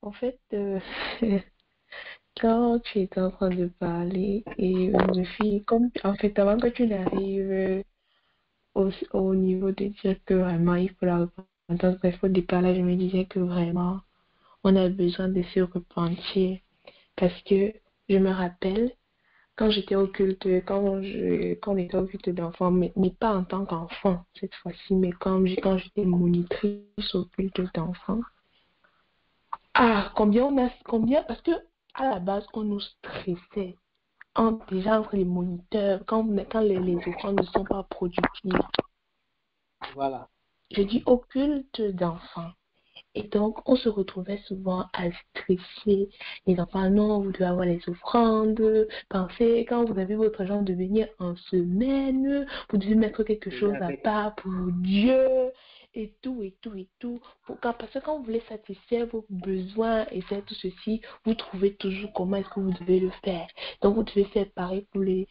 En fait, quand tu étais en train de parler et je suis comme en fait avant que tu n'arrives au niveau de dire que vraiment il faut la repentance, bref, au départ là je me disais que vraiment on a besoin de se repentir parce que je me rappelle quand j'étais au culte, quand on était au culte d'enfants, mais pas en tant qu'enfant cette fois-ci, mais quand j'étais monitrice au culte d'enfants. Ah, combien, parce que à la base, on nous stressait. Déjà, entre les moniteurs, quand les offrandes ne sont pas productives. Voilà. Je dis au culte d'enfants. Et donc, on se retrouvait souvent à stresser. Les enfants, non, vous devez avoir les offrandes. Pensez, quand vous avez votre genre de venir en semaine, vous devez mettre quelque chose à part pour Dieu. Et tout, et tout, et tout. Parce que quand vous voulez satisfaire vos besoins et faire tout ceci, vous trouvez toujours comment est-ce que vous devez le faire. Donc, vous devez faire pareil pour les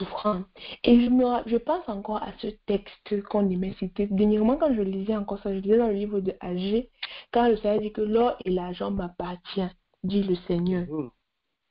offrandes. Et je pense encore à ce texte qu'on aimait citer. Dernièrement, quand je lisais encore ça, je lisais dans le livre de Agé, quand le Seigneur dit que l'or et l'argent m'appartiennent, dit le Seigneur.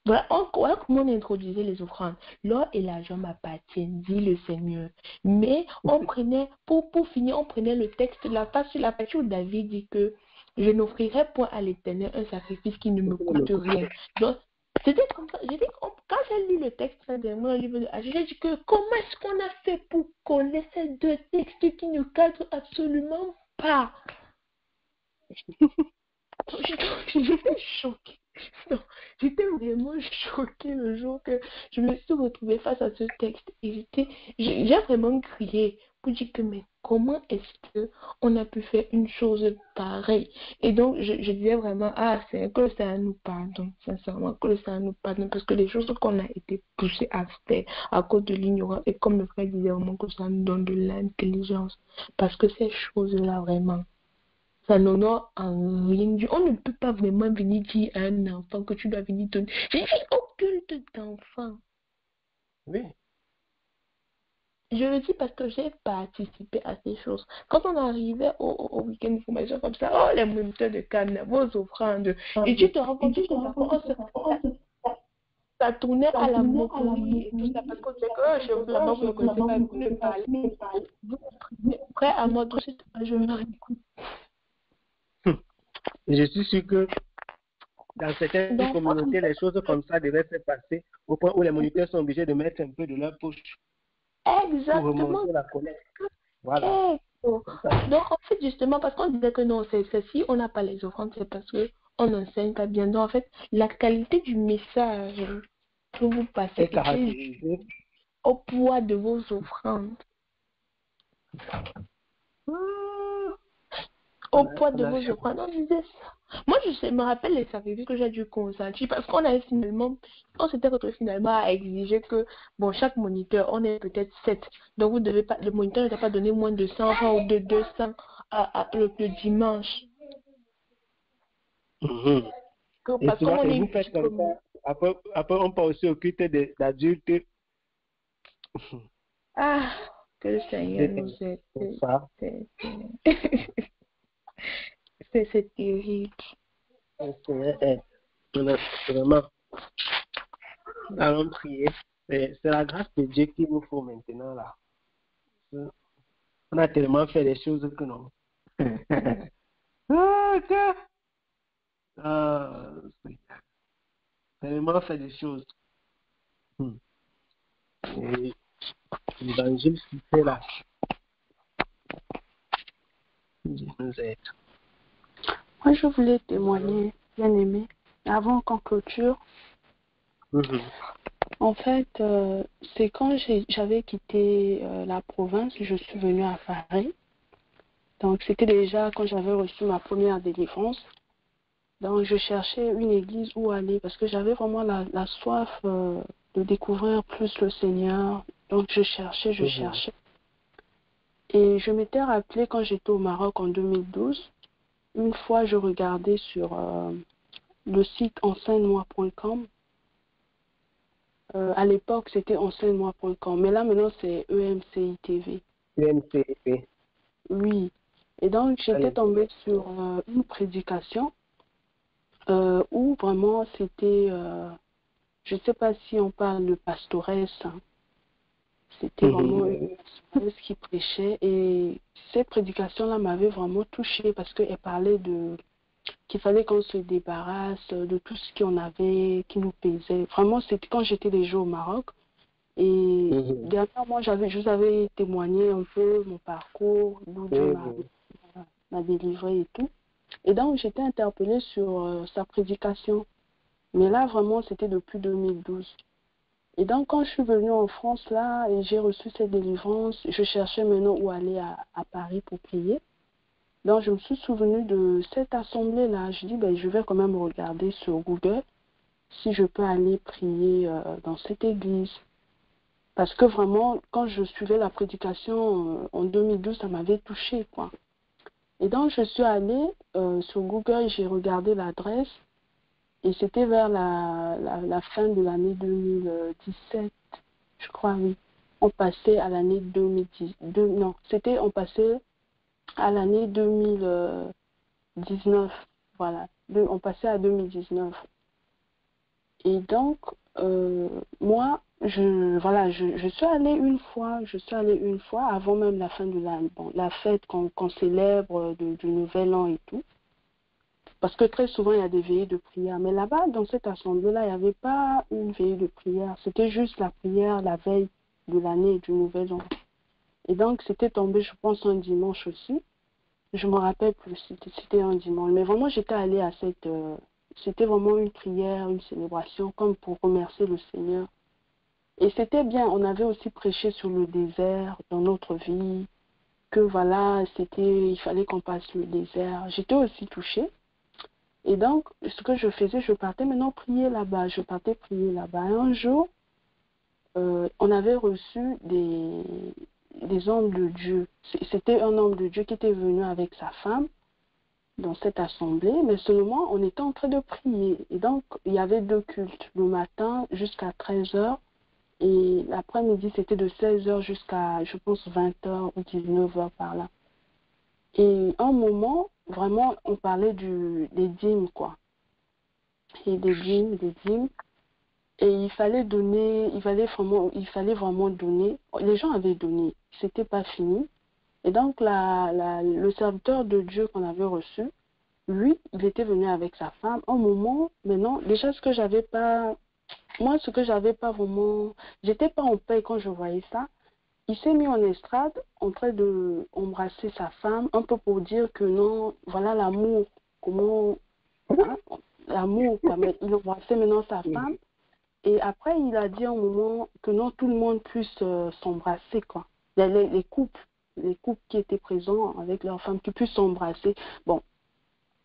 Voilà comment on introduisait les offrandes. L'or et l'argent m'appartiennent, dit le Seigneur. Mais on prenait, pour finir, on prenait le texte, la partie où David dit que je n'offrirai point à l'Éternel un sacrifice qui ne me coûte rien. Donc, c'était comme ça. J'ai dit, quand j'ai lu le texte dernièrement dans le livre de Agé, j'ai dit que comment est-ce qu'on a fait pour connaître ces deux textes qui ne cadrent absolument pas? J'étais choquée. Non, j'étais vraiment choquée le jour que je me suis retrouvée face à ce texte. Et j'ai vraiment crié pour dire que mais comment est-ce que on a pu faire une chose pareille? Et donc je disais vraiment, c'est que ça nous pardonne, sincèrement, que ça nous pardonne, parce que les choses qu'on a été poussés à faire à cause de l'ignorance, et comme le frère disait vraiment que ça nous donne de l'intelligence, parce que ces choses-là vraiment. Ça n'honore en rien du. On ne peut pas vraiment venir dire à un enfant que tu dois venir donner. J'ai dit au culte d'enfant. Oui. Je le dis parce que j'ai participé à ces choses. Quand on arrivait au week-end de formation comme ça, oh les moniteurs de canne, vos offrandes, et tu te rends compte que ça tournait à la moquerie et tout ça parce qu'on disait que là-bas vous ne connaissez pas, vous ne parlez, vous êtes prêt à moi tout de suite, je me réécoute. Je suis sûr que dans certaines communautés, les choses comme ça devaient se passer au point où les moniteurs sont obligés de mettre un peu de leur poche pour remonter la collecte. Voilà. Donc, en fait, justement, parce qu'on disait que non, c'est si on n'a pas les offrandes, c'est parce qu'on n'enseigne pas bien. Donc, en fait, la qualité du message que vous passez est au poids de vos offrandes. Au poids de vos offrandes. On disait ça. Moi, me rappelle les sacrifices que j'ai dû consentir parce qu'on on s'était retrouvé finalement à exiger que, bon, chaque moniteur, on est peut-être 7. Donc, vous devez pas, le moniteur ne doit pas donner moins de 100 francs ou de 200 le dimanche. Et souvent, et vous faites comme ça. Après, on part aussi au culte d'adultes. Que le Seigneur nous aide. C'est terrible. Vraiment, allons prier. C'est la grâce de Dieu qu'il nous faut maintenant là. On a tellement fait des choses que non. Tellement fait des choses. Et l'évangile c'est là. Dieu nous aide. Moi, je voulais témoigner, bien aimé, avant qu'on clôture. En fait, c'est quand j'avais quitté la province, je suis venue à Paris. Donc, c'était déjà quand j'avais reçu ma première délivrance. Donc, je cherchais une église où aller parce que j'avais vraiment la soif de découvrir plus le Seigneur. Donc, je cherchais. Et je m'étais rappelé quand j'étais au Maroc en 2012. Une fois, je regardais sur le site enseigne-moi.com. À l'époque, c'était enseigne-moi.com. Mais là, maintenant, c'est EMCI TV. EMCI. Oui. Et donc, j'étais Allez. tombée sur une prédication où vraiment c'était, je ne sais pas si on parle de pastoresse, hein. C'était vraiment une pastoresse qui prêchait et cette prédication-là m'avait vraiment touchée parce qu'elle parlait de qu'il fallait qu'on se débarrasse de tout ce qu'on avait, qui nous pesait. Vraiment, c'était quand j'étais déjà au Maroc. Et dernièrement, je vous avais témoigné un peu mon parcours, d'où Dieu m'a délivré et tout. Et donc, j'étais interpellée sur sa prédication. Mais là, vraiment, c'était depuis 2012. Et donc, quand je suis venue en France, là, et j'ai reçu cette délivrance, je cherchais maintenant où aller à Paris pour prier. Donc, je me suis souvenue de cette assemblée-là. Je dis, ben, je vais quand même regarder sur Google si je peux aller prier dans cette église. Parce que vraiment, quand je suivais la prédication en 2012, ça m'avait touchée, quoi. Et donc, je suis allée sur Google, j'ai regardé l'adresse. Et c'était vers la fin de l'année 2017, je crois, oui. On passait à l'année 2010. Non, on passait à l'année 2019. Voilà. On passait à 2019. Et donc, moi, je suis allée une fois. Je suis allée une fois avant même la fin de la fête qu'on célèbre du Nouvel An et tout. Parce que très souvent, il y a des veillées de prière. Mais là-bas, dans cette assemblée-là, il n'y avait pas une veillée de prière. C'était juste la prière la veille de l'année du Nouvel An. Et donc, c'était tombé, je pense, un dimanche aussi. Je me rappelle plus, c'était un dimanche. Mais vraiment, j'étais allée à c'était vraiment une prière, une célébration, comme pour remercier le Seigneur. Et c'était bien. On avait aussi prêché sur le désert dans notre vie. Que voilà, il fallait qu'on passe le désert. J'étais aussi touchée. Et donc, ce que je faisais, je partais maintenant prier là-bas. Je partais prier là-bas. Et un jour, on avait reçu des hommes de Dieu. C'était un homme de Dieu qui était venu avec sa femme dans cette assemblée, mais seulement on était en train de prier. Et donc, il y avait deux cultes, le matin jusqu'à 13 heures et l'après-midi, c'était de 16 heures jusqu'à, je pense, 20 heures ou 19 heures par là. Et un moment, vraiment, on parlait des dîmes, quoi. Et des dîmes. Et il fallait vraiment donner. Les gens avaient donné, c'était pas fini. Et donc, le serviteur de Dieu qu'on avait reçu, lui, il était venu avec sa femme. Un moment, maintenant, déjà, ce que j'avais pas vraiment, j'étais pas en paix quand je voyais ça. Il s'est mis en estrade, en train de embrasser sa femme, un peu pour dire que non, voilà l'amour, comment, hein, l'amour, quoi. Mais il embrassait maintenant sa femme. Et après, il a dit à un moment que non, tout le monde puisse s'embrasser, quoi. Les couples qui étaient présents avec leurs femmes, qui puissent s'embrasser. Bon,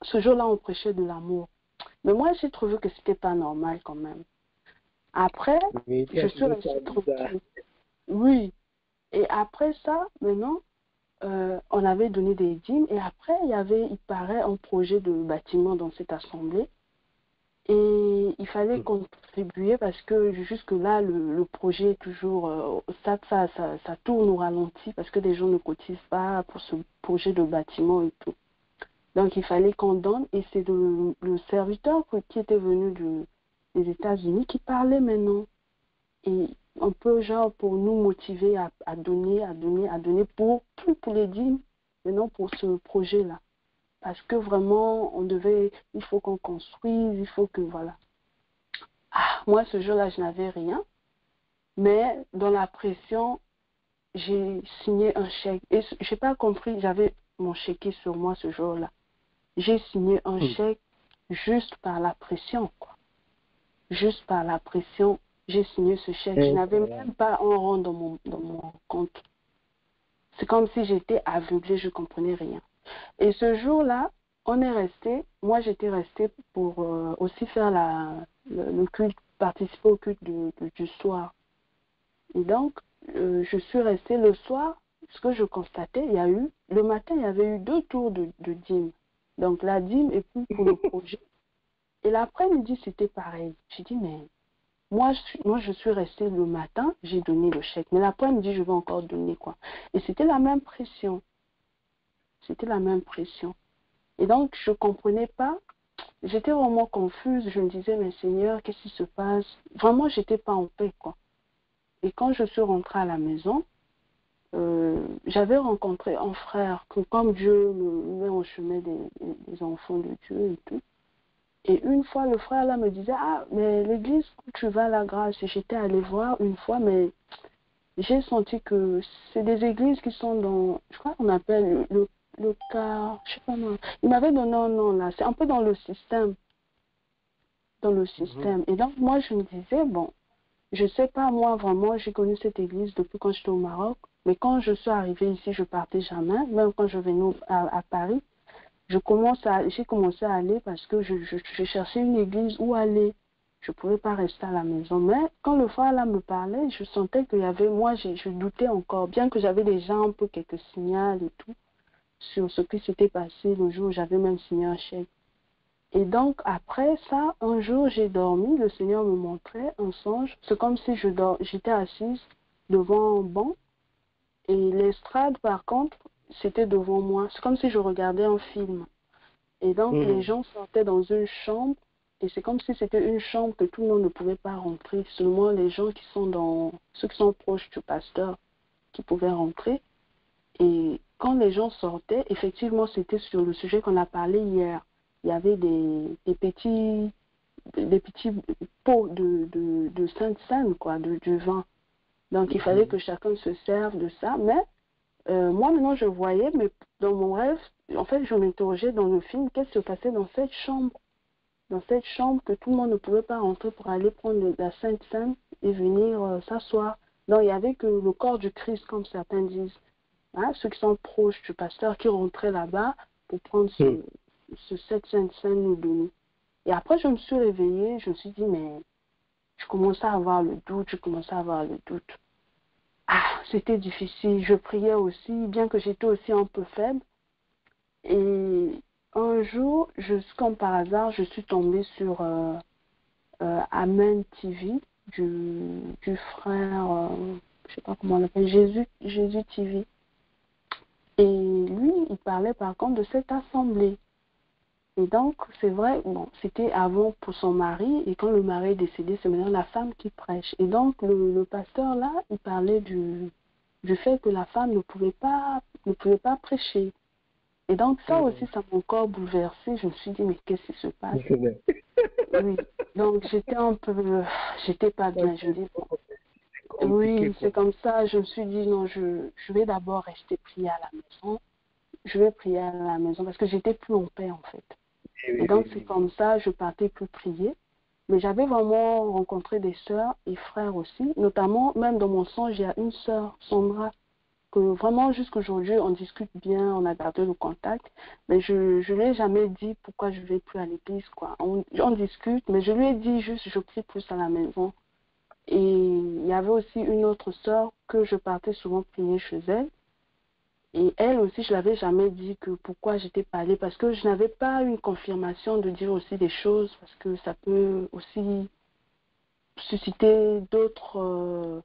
ce jour-là, on prêchait de l'amour. Mais moi, j'ai trouvé que c'était pas normal quand même. Après, je suis restée tranquille. Oui. Et après ça, maintenant, on avait donné des dîmes. Et après, il paraît, un projet de bâtiment dans cette assemblée. Et il fallait contribuer parce que jusque-là, le projet est toujours, ça tourne au ralenti parce que les gens ne cotisent pas pour ce projet de bâtiment et tout. Donc il fallait qu'on donne et c'est le serviteur qui était venu des États-Unis qui parlait maintenant. Et un peu genre pour nous motiver à donner pour les dîmes, maintenant pour ce projet-là. Parce que vraiment, il faut qu'on construise, il faut que, voilà. Ah, moi, ce jour-là, je n'avais rien. Mais dans la pression, j'ai signé un chèque. Et je n'ai pas compris, j'avais mon chéquier sur moi ce jour-là. J'ai signé un chèque juste par la pression, quoi. Juste par la pression, j'ai signé ce chèque. Je n'avais même pas un rond dans mon compte. C'est comme si j'étais aveuglée, je ne comprenais rien. Et ce jour-là, moi j'étais restée pour aussi faire le culte, participer au culte du soir. Et donc, je suis restée le soir, ce que je constatais, le matin, il y avait eu 2 tours de dîme. Donc la dîme et puis pour le projet. Et l'après-midi, c'était pareil. J'ai dit, mais moi, je suis restée le matin, j'ai donné le chèque. Mais l'après-midi, je vais encore donner, quoi. Et c'était la même pression. C'était la même pression. Et donc, je ne comprenais pas. J'étais vraiment confuse. Je me disais, mais Seigneur, qu'est-ce qui se passe? Vraiment, je n'étais pas en paix, quoi. Et quand je suis rentrée à la maison, j'avais rencontré un frère que comme Dieu me met en chemin des enfants de Dieu et tout. Et une fois, le frère là me disait, ah, mais l'église où tu vas, la grâce, et j'étais allée voir une fois, mais j'ai senti que c'est des églises qui sont dans, je crois qu'on appelle le cas, je sais pas moi. Il m'avait donné un nom là, c'est un peu dans le système. Dans le système. Et donc, moi, je me disais, bon, je sais pas, moi, vraiment, j'ai connu cette église depuis quand j'étais au Maroc. Mais quand je suis arrivée ici, je partais jamais. Même quand je venais à Paris, j'ai commencé à aller parce que je cherchais une église où aller. Je ne pouvais pas rester à la maison. Mais quand le frère là me parlait, je sentais qu'il y avait, moi, je doutais encore, bien que j'avais déjà un peu quelques signaux et tout, sur ce qui s'était passé le jour où j'avais même signé un chèque. Et donc, après ça, un jour, j'ai dormi, le Seigneur me montrait un songe. C'est comme si j'étais assise devant un banc et l'estrade, par contre, c'était devant moi. C'est comme si je regardais un film. Et donc, les gens sortaient dans une chambre et c'est comme si c'était une chambre que tout le monde ne pouvait pas rentrer. Seulement les gens ceux qui sont proches du pasteur qui pouvaient rentrer. Et quand les gens sortaient, effectivement, c'était sur le sujet qu'on a parlé hier. Il y avait des petits pots de Sainte Seine, quoi, du vin. Donc, il fallait que chacun se serve de ça. Mais moi, maintenant, je voyais, mais dans mon rêve, en fait, je m'interrogeais dans le film, qu'est-ce qui se passait dans cette chambre? Dans cette chambre que tout le monde ne pouvait pas rentrer pour aller prendre la Sainte Seine et venir s'asseoir. Donc, il n'y avait que le corps du Christ, comme certains disent. Hein, ceux qui sont proches du pasteur qui rentraient là-bas pour prendre cette Sainte Seine de nous. Et après, je me suis réveillée, je me suis dit, mais je commençais à avoir le doute, Ah, c'était difficile. Je priais aussi, bien que j'étais aussi un peu faible. Et un jour, comme par hasard, je suis tombée sur Amen TV du frère, je ne sais pas comment on l'appelle, Jésus TV. Et lui, il parlait par contre de cette assemblée. Et donc, c'est vrai, bon, c'était avant pour son mari, et quand le mari est décédé, c'est maintenant la femme qui prêche. Et donc, le pasteur là, il parlait du fait que la femme ne pouvait pas prêcher. Et donc, ça aussi, ça m'a encore bouleversée. Je me suis dit, mais qu'est-ce qui se passe? Oui, donc j'étais pas bien. Je me dis, bon, oui, c'est comme ça. Je me suis dit, non, je vais d'abord rester prier à la maison. Je vais prier à la maison parce que j'étais plus en paix, en fait. Et donc, c'est comme ça, je partais plus prier. Mais j'avais vraiment rencontré des sœurs et frères aussi. Notamment, même dans mon songe, il y a une sœur, Sandra, que vraiment, jusqu'aujourd'hui, on discute bien, on a gardé le contact. Mais je ne lui ai jamais dit pourquoi je ne vais plus à l'église, quoi. On discute, mais je lui ai dit juste, je prie plus à la maison. Et il y avait aussi une autre sœur que je partais souvent prier chez elle. Et elle aussi, je ne l'avais jamais dit que pourquoi j'étais pas allée, parce que je n'avais pas une confirmation de dire aussi des choses, parce que ça peut aussi susciter d'autres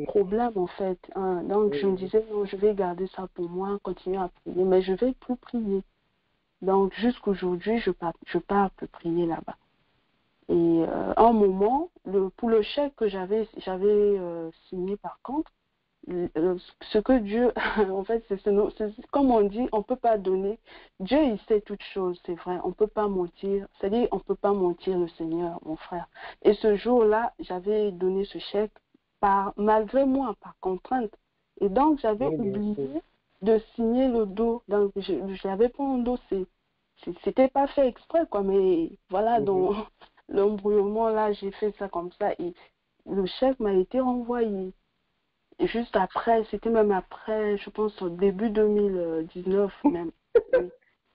problèmes en fait. Hein. Donc je me disais, non, je vais garder ça pour moi, continuer à prier, mais je vais plus prier. Donc jusqu'aujourd'hui, je pars plus prier là-bas. Et un moment, pour le chèque que j'avais signé par contre, ce que Dieu, en fait, c'est comme on dit, on ne peut pas donner. Dieu, il sait toutes choses, c'est vrai. On ne peut pas mentir. C'est-à-dire, on ne peut pas mentir le Seigneur, mon frère. Et ce jour-là, j'avais donné ce chèque malgré moi, par contrainte. Et donc, j'avais oublié de signer le dos. Donc, je l'avais pas en dos. C'était pas fait exprès, quoi. Mais voilà, dans l'embrouillement, là, j'ai fait ça comme ça. Et le chèque m'a été renvoyé. Et juste après, c'était même après, je pense au début 2019 même.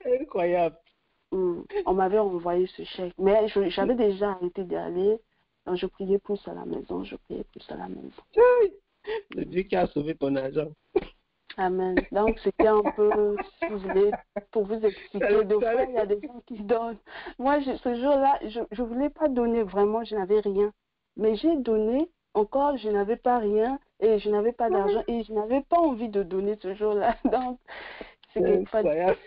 Incroyable. On m'avait envoyé ce chèque. Mais j'avais déjà arrêté d'y aller. Donc je priais plus à la maison, C'est Dieu qui a sauvé ton argent. Amen. Donc c'était un peu, si vous voulez, pour vous expliquer. Deux fois, il y a des gens qui donnent. Moi, ce jour-là, je ne voulais pas donner vraiment, je n'avais rien. Mais j'ai donné, encore, je n'avais pas rien et je n'avais pas d'argent et je n'avais pas envie de donner ce jour-là. Donc, c'est pas incroyable.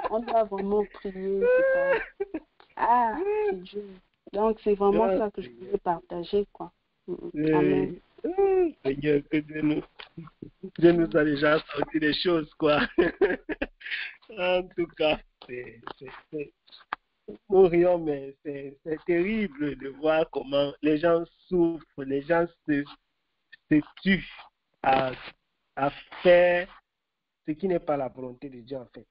on doit vraiment prier, c'est pas... Ah, c'est Dieu. Donc, c'est vraiment ça que je voulais partager, quoi. Amen. Seigneur, que Dieu nous a déjà sorti des choses, quoi. En tout cas, nous rions, mais c'est terrible de voir comment les gens souffrent, les gens se tuent à faire ce qui n'est pas la volonté de Dieu, en fait.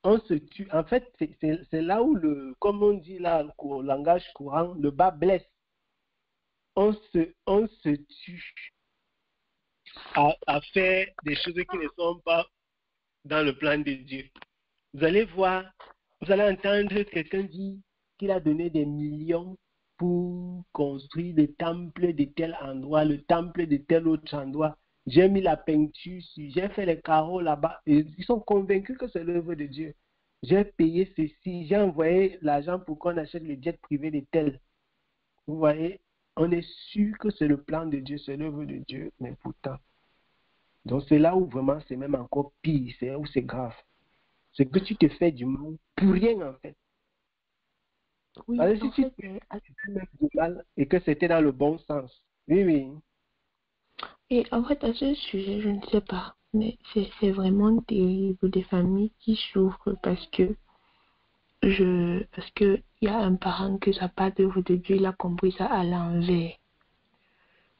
On se tue. En fait, c'est là où, comme on dit là, au langage courant, le bas blesse. On se tue à faire des choses qui ne sont pas dans le plan de Dieu. Vous allez voir, vous allez entendre quelqu'un dire qu'il a donné des millions pour construire le temple de tel endroit, le temple de tel autre endroit. J'ai mis la peinture, j'ai fait les carreaux là-bas. Ils sont convaincus que c'est l'œuvre de Dieu. J'ai payé ceci, j'ai envoyé l'argent pour qu'on achète le jet privé de tel. Vous voyez, on est sûr que c'est le plan de Dieu, c'est l'œuvre de Dieu, mais pourtant. Donc c'est là où vraiment c'est même encore pire, c'est là où c'est grave. C'est que tu te fais du mal pour rien en fait. Oui, Alors, si en tu fait, te fais même du mal et que c'était dans le bon sens. Oui, oui. et en fait, à ce sujet, je ne sais pas, mais c'est vraiment terrible des familles qui souffrent parce que il y a un parent qui n'a pas d'œuvre de Dieu, il a compris ça à l'envers.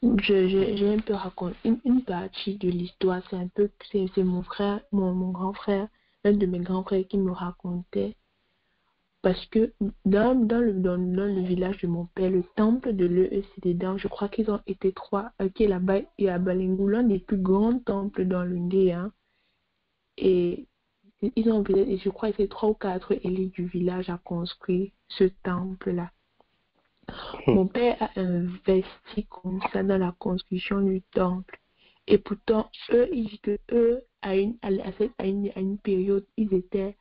J'ai un peu raconté une partie de l'histoire, c'est mon frère, mon grand frère, l'un de mes grands frères qui me racontait. Parce que dans le village de mon père, le temple de l'EEC, je crois qu'ils ont été trois, qui est là-bas, et à Balingou, l'un des plus grands temples dans le Ndé, hein. Et ils ont, et je crois que c'est trois ou quatre élites du village à construire ce temple-là. Mon père a investi comme ça dans la construction du temple. Et pourtant, eux, ils disent que eux, à une période, ils étaient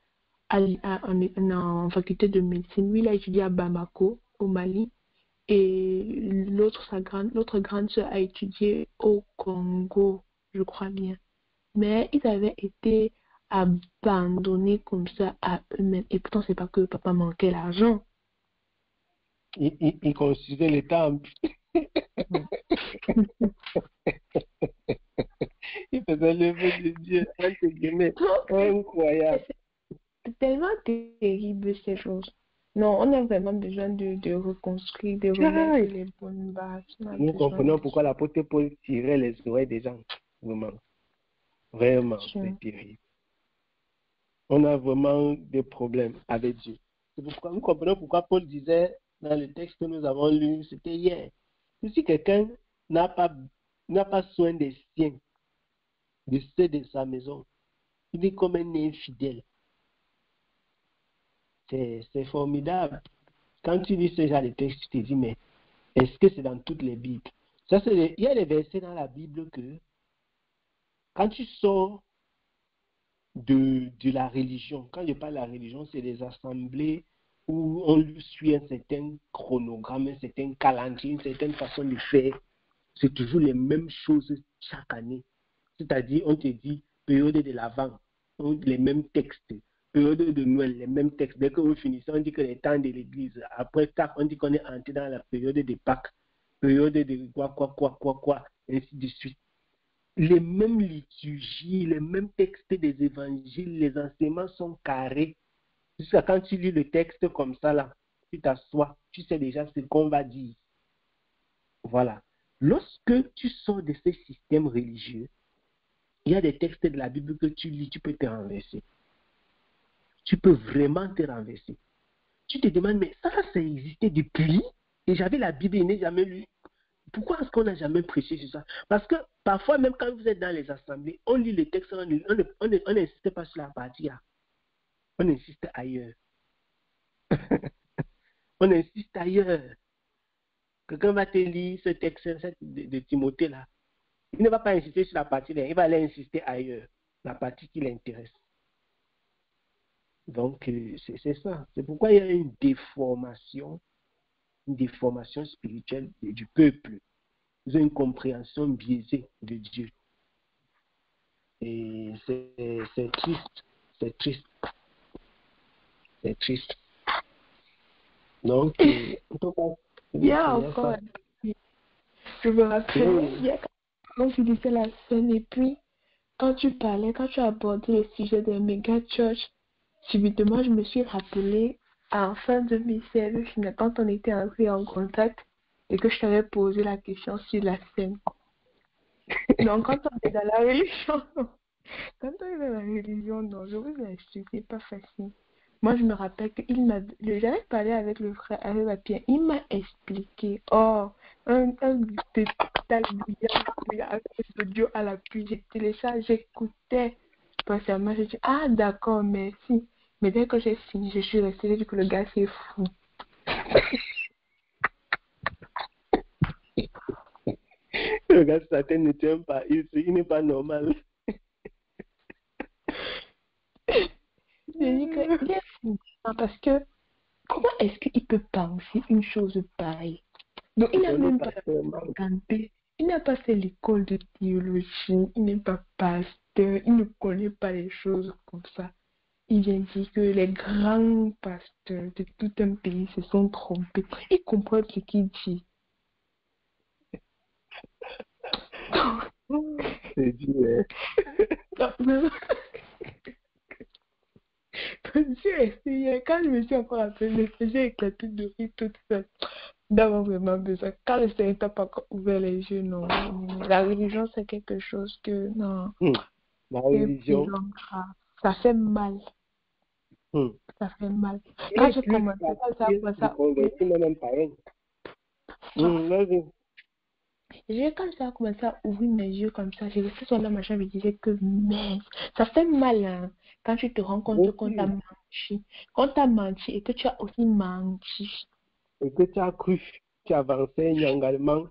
en faculté de médecine. Lui, il a étudié à Bamako, au Mali. Et l'autre grande sœur a étudié au Congo, je crois bien. Mais ils avaient été abandonnés comme ça à eux-mêmes. Et pourtant, c'est pas que papa manquait l'argent. Il construisait le temple. Il faisait l'œuvre de Dieu, entre guillemets. Incroyable. C'est tellement terrible ces choses. Non, on a vraiment besoin de reconstruire, de remettre les bonnes bases. Nous comprenons pourquoi l'apôtre Paul tirait les oreilles des gens. Vraiment. Vraiment, c'est terrible. On a vraiment des problèmes avec Dieu. C'est pourquoi nous comprenons pourquoi Paul disait dans le texte que nous avons lu, c'était hier, que si quelqu'un n'a pas soin des siens, de ceux de sa maison, il est comme un infidèle. C'est formidable. Quand tu lis ce genre de texte, tu te dis, mais est-ce que c'est dans toutes les Bibles? Il y a des versets dans la Bible que quand tu sors de la religion, quand je parle de la religion, c'est des assemblées où on suit un certain chronogramme, un certain calendrier, une certaine façon de faire. C'est toujours les mêmes choses chaque année. C'est-à-dire, on te dit, période de l'Avent, les mêmes textes. Période de Noël, les mêmes textes. Dès que vous finissez, on dit que les temps de l'église. Après, on dit qu'on est entré dans la période de Pâques. Période de quoi, ainsi de suite. Les mêmes liturgies, les mêmes textes des évangiles, les enseignements sont carrés. Jusqu'à quand tu lis le texte comme ça, là, tu t'assois, tu sais déjà ce qu'on va dire. Voilà. Lorsque tu sors de ces systèmes religieux, il y a des textes de la Bible que tu lis, tu peux te renverser. Tu peux vraiment te renverser. Tu te demandes, mais ça existait depuis, et j'avais la Bible et je n'ai jamais lu. Pourquoi est-ce qu'on n'a jamais prêché sur ça? Parce que parfois, même quand vous êtes dans les assemblées, on lit les textes, on n'insiste pas sur la partie là. On insiste ailleurs. On insiste ailleurs. Quelqu'un va te lire ce texte de Timothée là. Il ne va pas insister sur la partie là, il va aller insister ailleurs, la partie qui l'intéresse. Donc, c'est ça. C'est pourquoi il y a une déformation spirituelle du peuple. Ils ont une compréhension biaisée de Dieu. Et c'est triste. C'est triste. C'est triste. Donc, on peut pas. Il y a encore. Je me rappelle, il y a quand tu disais la scène, et puis quand tu parlais, quand tu as abordé le sujet des méga church, subitement je me suis rappelé à la fin 2016, quand on était entrés en contact et que je t'avais posé la question sur la scène. Donc quand on est dans la religion, non. Quand on est dans la religion, non, je vous assure, c'est pas facile. Moi, je me rappelle j'avais parlé avec le frère, avec la Pierre, il m'a expliqué, un détail brillant avec les audios à l'appui, j'ai téléchargé, j'écoutais, partiellement, j'ai dit, ah d'accord, merci. Mais dès que j'ai fini, je suis restée, j'ai dit que le gars c'est fou. Le gars, Satan ne tient pas, il n'est pas normal. J'ai dit qu'il est fou, parce que comment est-ce qu'il peut penser une chose pareille? Donc, il n'a même pas campé, il n'a pas fait l'école de théologie, il n'est pas pasteur, il ne connaît pas les choses comme ça. Il vient dire que les grands pasteurs de tout un pays se sont trompés. Il comprend ce qu'il dit. C'est dur, Quand je me suis encore appelée, j'ai éclaté de rire toute seule. D'avoir vraiment besoin. Quand le Seigneur t'a pas ouvert les yeux, non. La religion, c'est quelque chose que, non. La religion. Ça fait mal. Ça fait mal. Quand j'ai commencé à faire ça, quand ça a commencé à ouvrir mes yeux comme ça, j'ai resté sur la machin, je me disais que merde, ça fait mal, hein, quand tu te rends compte qu'on t'a menti. Qu'on t'a menti et que tu as aussi menti. Et que tu as cru, tu avançais également.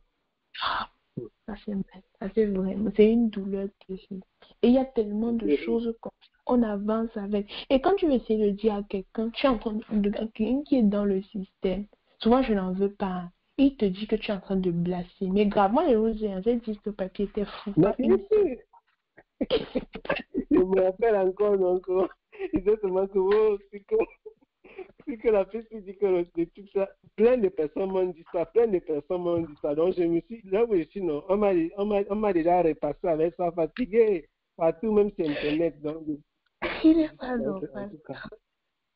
Ça fait mal, ça fait vraiment, c'est une douleur terrible. Et il y a tellement de choses comme ça, on avance avec. Et quand tu essaies de dire à quelqu'un, tu es en train de quelqu'un qui est dans le système, souvent je n'en veux pas. Il te dit que tu es en train de blasphémer. Grave, moi, j'ai dit que le papier était fou. Mais bien sûr. Je me rappelle encore. Il disait seulement que, c'est que la fille dit que tout ça, plein de personnes m'ont dit ça, Donc, je me suis, là où je suis, non, on m'a déjà repassé avec ça, fatigué, partout, même sur Internet. Donc, il n'est pas normal.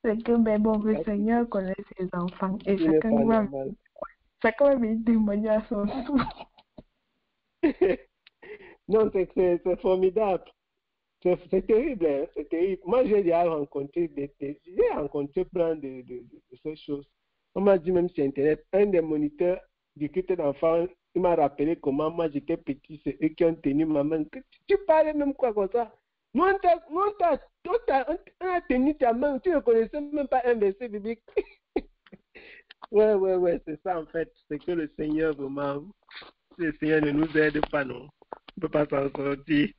C'est que, mais bon, le Seigneur connaît ses enfants et chacun va venir témoigner à son tour. Non, c'est formidable. C'est terrible, hein? C'est terrible. Moi, j'ai déjà rencontré plein de ces choses. On m'a dit même sur Internet, un des moniteurs du culte d'enfants, il m'a rappelé comment moi j'étais petit, c'est eux qui ont tenu ma main. Tu parlais même quoi comme ça? Nous, on a tenu ta main, tu ne connaissais même pas un verset biblique. Ouais, c'est ça en fait. C'est que le Seigneur vraiment, si le Seigneur ne nous aide pas, non, on ne peut pas s'en sortir.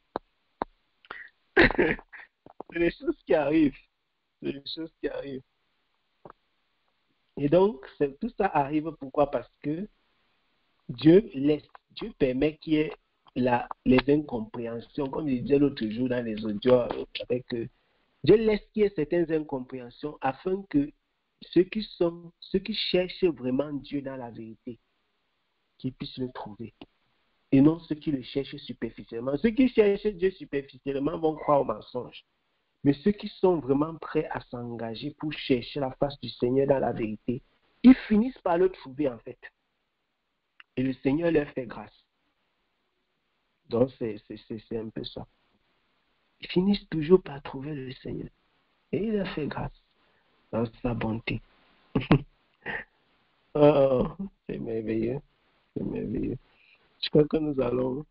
C'est des choses qui arrivent. Et donc, tout ça arrive pourquoi? Parce que Dieu permet qu'il y ait les incompréhensions, comme je disais l'autre jour dans les audios avec Dieu laisse qu'il y ait certaines incompréhensions afin que ceux qui cherchent vraiment Dieu dans la vérité, qu'ils puissent le trouver. Et non ceux qui le cherchent superficiellement. Ceux qui cherchent Dieu superficiellement vont croire au mensonge. Mais ceux qui sont vraiment prêts à s'engager pour chercher la face du Seigneur dans la vérité, ils finissent par le trouver en fait. Et le Seigneur leur fait grâce. Donc c'est un peu ça. Ils finissent toujours par trouver le Seigneur. Et il leur fait grâce dans sa bonté. Oh, c'est merveilleux. Je crois que nous allons